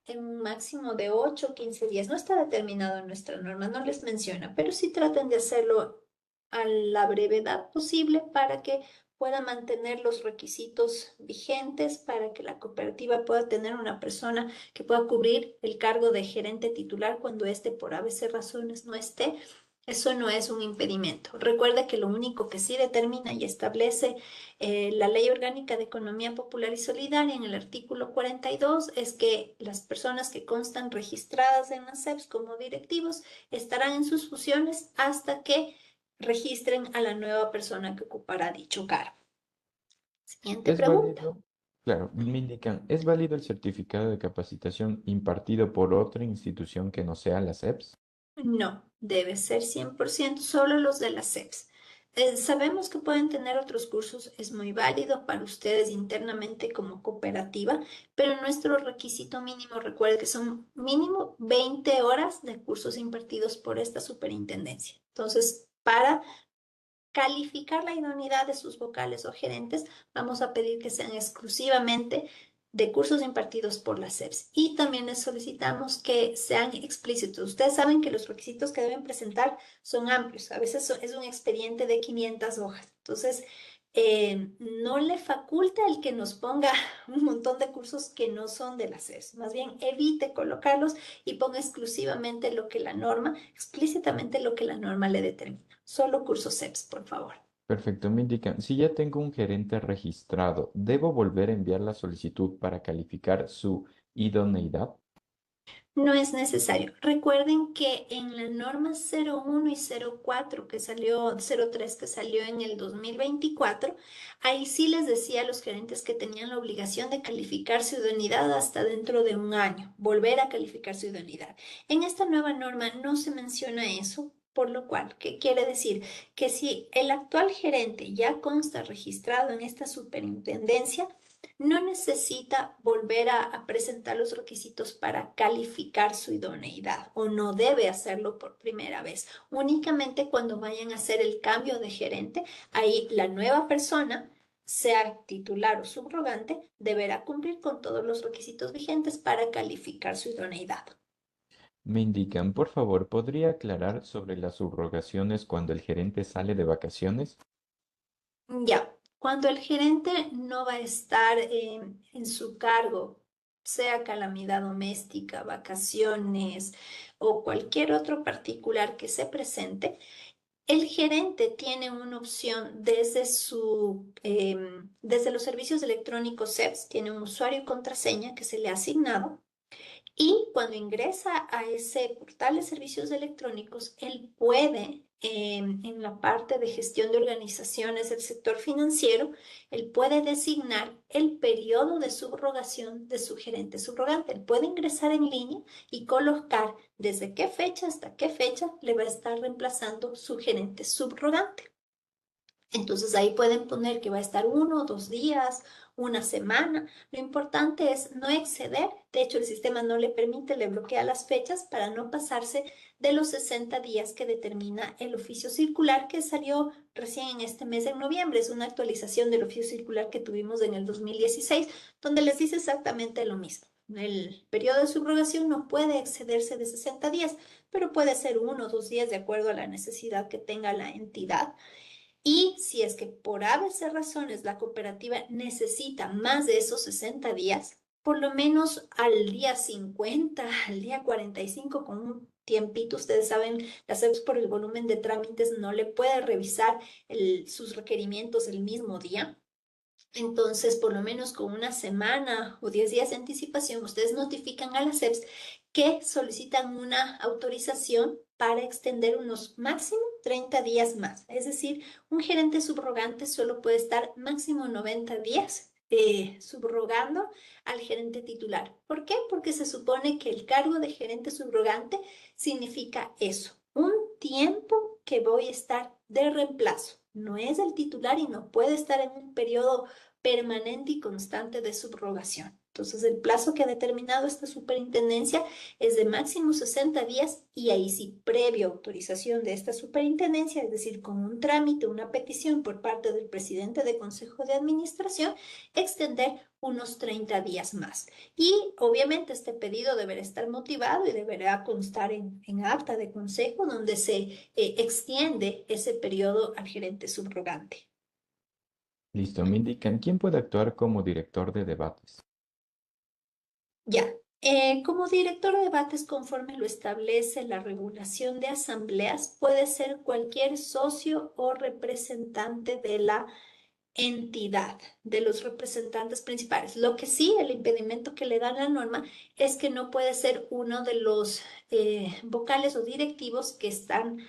en un máximo de 8 o 15 días. No está determinado en nuestra norma, no les menciona, pero sí traten de hacerlo a la brevedad posible para que pueda mantener los requisitos vigentes, para que la cooperativa pueda tener una persona que pueda cubrir el cargo de gerente titular cuando éste por ABC razones no esté. Eso no es un impedimento. Recuerda que lo único que sí determina y establece la Ley Orgánica de Economía Popular y Solidaria en el artículo 42 es que las personas que constan registradas en la SEPS como directivos estarán en sus funciones hasta que registren a la nueva persona que ocupará dicho cargo. Siguiente
¿Es
pregunta.
válido? Claro, me indican, ¿es válido el certificado de capacitación impartido por otra institución que no sea la SEPS?
No, debe ser 100% solo los de la SEPS. Sabemos que pueden tener otros cursos, es muy válido para ustedes internamente como cooperativa, pero nuestro requisito mínimo, recuerde que son mínimo 20 horas de cursos impartidos por esta superintendencia. Entonces, para calificar la idoneidad de sus vocales o gerentes, vamos a pedir que sean exclusivamente de cursos impartidos por la SEPS. Y también les solicitamos que sean explícitos. Ustedes saben que los requisitos que deben presentar son amplios. A veces es un expediente de 500 hojas. Entonces, no le faculta el que nos ponga un montón de cursos que no son de la SEPS. Más bien, evite colocarlos y ponga exclusivamente lo que la norma, explícitamente lo que la norma le determina. Solo cursos SEPS, por favor.
Perfecto, me indican, si ya tengo un gerente registrado, ¿debo volver a enviar la solicitud para calificar su idoneidad?
No es necesario. Recuerden que en la norma 01 y 04 que salió, 03 que salió en el 2024, ahí sí les decía a los gerentes que tenían la obligación de calificar su idoneidad hasta dentro de un año, volver a calificar su idoneidad. En esta nueva norma no se menciona eso. Por lo cual, ¿qué quiere decir? Que si el actual gerente ya consta registrado en esta superintendencia, no necesita volver a presentar los requisitos para calificar su idoneidad o no debe hacerlo por primera vez. Únicamente cuando vayan a hacer el cambio de gerente, ahí la nueva persona, sea titular o subrogante, deberá cumplir con todos los requisitos vigentes para calificar su idoneidad.
Me indican, por favor, ¿podría aclarar sobre las subrogaciones cuando el gerente sale de vacaciones?
Ya, cuando el gerente no va a estar en su cargo, sea calamidad doméstica, vacaciones o cualquier otro particular que se presente, el gerente tiene una opción desde los servicios electrónicos SEPS, tiene un usuario y contraseña que se le ha asignado y cuando ingresa a ese portal de servicios electrónicos, él puede, en la parte de gestión de organizaciones del sector financiero, él puede designar el periodo de subrogación de su gerente subrogante. Él puede ingresar en línea y colocar desde qué fecha hasta qué fecha le va a estar reemplazando su gerente subrogante. Entonces ahí pueden poner que va a estar 1 o 2 días, una semana. Lo importante es no exceder. De hecho, el sistema no le permite, le bloquea las fechas para no pasarse de los 60 días que determina el oficio circular que salió recién en este mes de noviembre. Es una actualización del oficio circular que tuvimos en el 2016, donde les dice exactamente lo mismo. El periodo de subrogación no puede excederse de 60 días, pero puede ser 1 o 2 días de acuerdo a la necesidad que tenga la entidad. Y si es que por ABC razones la cooperativa necesita más de esos 60 días, por lo menos al día 50, al día 45, con un tiempito, ustedes saben, la SEPS por el volumen de trámites no le puede revisar sus requerimientos el mismo día. Entonces, por lo menos con una semana o 10 días de anticipación, ustedes notifican a la SEPS que solicitan una autorización para extender unos máximo 30 días más. Es decir, un gerente subrogante solo puede estar máximo 90 días subrogando al gerente titular. ¿Por qué? Porque se supone que el cargo de gerente subrogante significa eso, un tiempo que voy a estar de reemplazo. No es el titular y no puede estar en un periodo permanente y constante de subrogación. Entonces, el plazo que ha determinado esta superintendencia es de máximo 60 días y ahí sí, previa autorización de esta superintendencia, es decir, con un trámite, una petición por parte del presidente de Consejo de Administración, extender unos 30 días más. Y obviamente este pedido deberá estar motivado y deberá constar en acta de consejo donde se extiende ese periodo al gerente subrogante.
Listo, me indican quién puede actuar como director de debates.
Ya, como director de debates, conforme lo establece la regulación de asambleas, puede ser cualquier socio o representante de la entidad, de los representantes principales. Lo que sí, el impedimento que le da la norma es que no puede ser uno de los vocales o directivos que están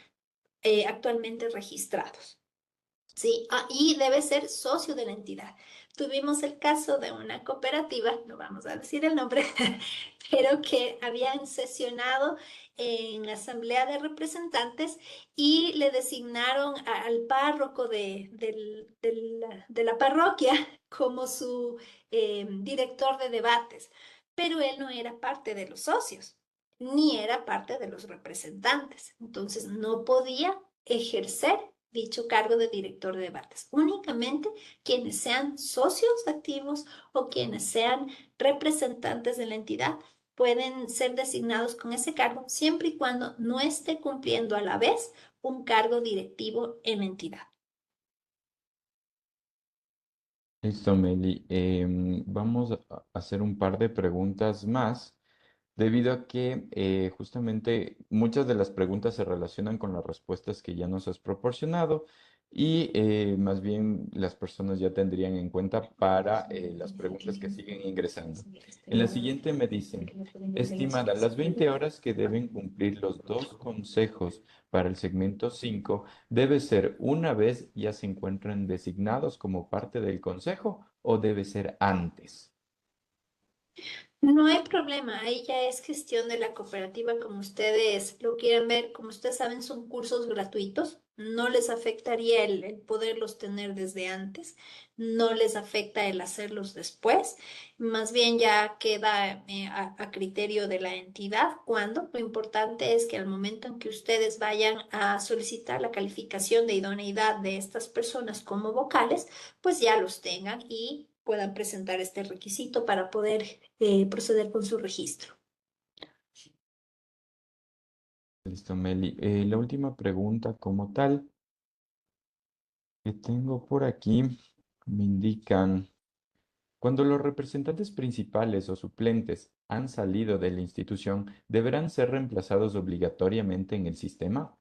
actualmente registrados. Sí, y debe ser socio de la entidad. Tuvimos el caso de una cooperativa, no vamos a decir el nombre, pero que habían sesionado en la Asamblea de Representantes y le designaron al párroco de la parroquia como su director de debates, pero él no era parte de los socios, ni era parte de los representantes. Entonces no podía ejercer dicho cargo de director de debates. Únicamente quienes sean socios activos o quienes sean representantes de la entidad pueden ser designados con ese cargo siempre y cuando no esté cumpliendo a la vez un cargo directivo en la entidad.
Listo, Meli. Vamos a hacer un par de preguntas más, debido a que justamente muchas de las preguntas se relacionan con las respuestas que ya nos has proporcionado y más bien las personas ya tendrían en cuenta para las preguntas que siguen ingresando. En la siguiente me dicen, estimada, las 20 horas que deben cumplir los dos consejos para el segmento 5 ¿debe ser una vez ya se encuentran designados como parte del consejo o debe ser antes?
No hay problema, ahí ya es gestión de la cooperativa como ustedes lo quieren ver. Como ustedes saben, son cursos gratuitos, no les afectaría el poderlos tener desde antes, no les afecta el hacerlos después, más bien ya queda a criterio de la entidad cuando. Lo importante es que al momento en que ustedes vayan a solicitar la calificación de idoneidad de estas personas como vocales, pues ya los tengan y puedan presentar este requisito para poder proceder con su registro.
Listo, Meli. La última pregunta como tal que tengo por aquí me indican, cuando los representantes principales o suplentes han salido de la institución, ¿deberán ser reemplazados obligatoriamente en el sistema?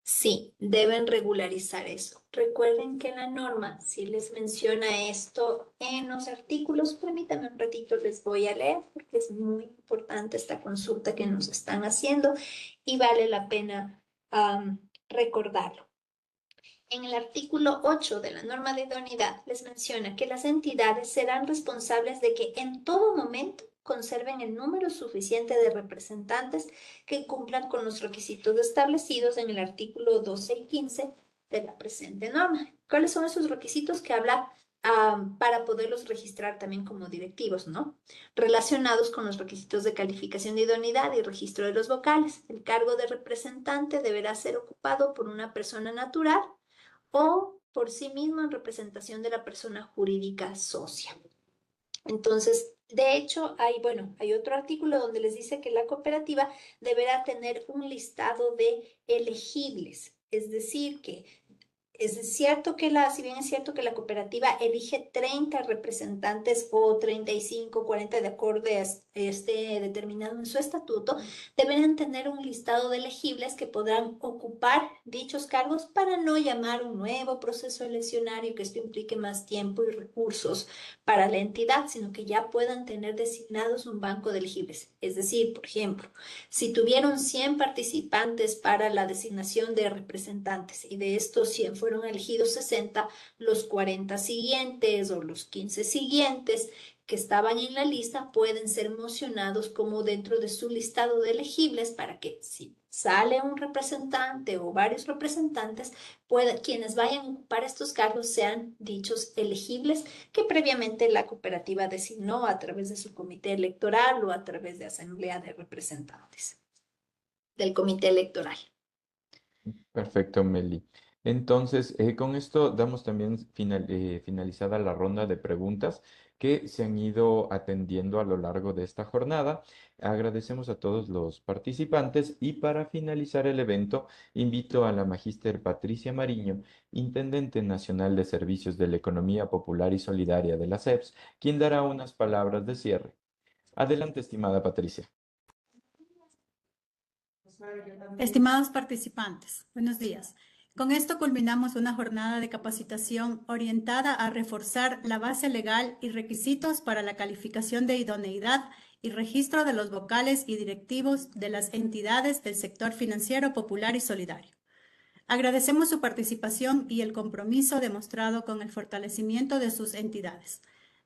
Sí, deben regularizar eso. Recuerden que la norma, si les menciona esto en los artículos, permítanme un ratito, les voy a leer porque es muy importante esta consulta que nos están haciendo y vale la pena recordarlo. En el artículo 8 de la norma de idoneidad les menciona que las entidades serán responsables de que en todo momento conserven el número suficiente de representantes que cumplan con los requisitos establecidos en el artículo 12 y 15 de la presente norma. ¿Cuáles son esos requisitos que habla para poderlos registrar también como directivos, ¿no? Relacionados con los requisitos de calificación de idoneidad y registro de los vocales. El cargo de representante deberá ser ocupado por una persona natural o por sí mismo en representación de la persona jurídica socia. Entonces, De hecho, hay otro artículo donde les dice que la cooperativa deberá tener un listado de elegibles, es decir, que es cierto que si bien es cierto que la cooperativa elige 30 representantes o 35, 40 de acuerdo a esté determinado en su estatuto, deberán tener un listado de elegibles que podrán ocupar dichos cargos para no llamar un nuevo proceso eleccionario que esto implique más tiempo y recursos para la entidad, sino que ya puedan tener designados un banco de elegibles. Es decir, por ejemplo, si tuvieron 100 participantes para la designación de representantes y de estos 100 fueron elegidos 60, los 40 siguientes o los 15 siguientes que estaban en la lista pueden ser mocionados como dentro de su listado de elegibles para que si sale un representante o varios representantes, quienes vayan a ocupar estos cargos sean dichos elegibles que previamente la cooperativa designó a través de su comité electoral o a través de asamblea de representantes del comité electoral.
Perfecto, Meli. Entonces, con esto damos también finalizada la ronda de preguntas que se han ido atendiendo a lo largo de esta jornada. Agradecemos a todos los participantes y para finalizar el evento, invito a la magíster Patricia Mariño, Intendente Nacional de Servicios de la Economía Popular y Solidaria de la SEPS, quien dará unas palabras de cierre. Adelante, estimada Patricia.
Estimados participantes, buenos días. Con esto culminamos una jornada de capacitación orientada a reforzar la base legal y requisitos para la calificación de idoneidad y registro de los vocales y directivos de las entidades del sector financiero popular y solidario. Agradecemos su participación y el compromiso demostrado con el fortalecimiento de sus entidades.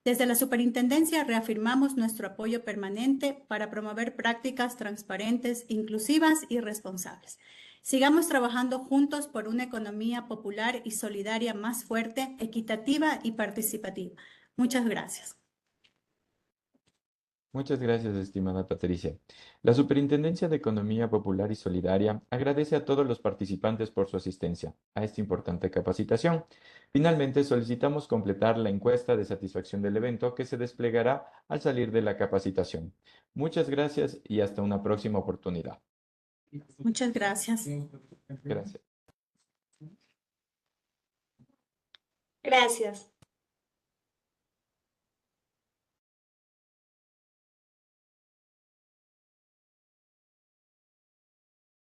Desde la Superintendencia reafirmamos nuestro apoyo permanente para promover prácticas transparentes, inclusivas y responsables. Sigamos trabajando juntos por una economía popular y solidaria más fuerte, equitativa y participativa. Muchas gracias.
Muchas gracias, estimada Patricia. La Superintendencia de Economía Popular y Solidaria agradece a todos los participantes por su asistencia a esta importante capacitación. Finalmente, solicitamos completar la encuesta de satisfacción del evento que se desplegará al salir de la capacitación. Muchas gracias y hasta una próxima oportunidad.
Muchas gracias.
Gracias.
Gracias.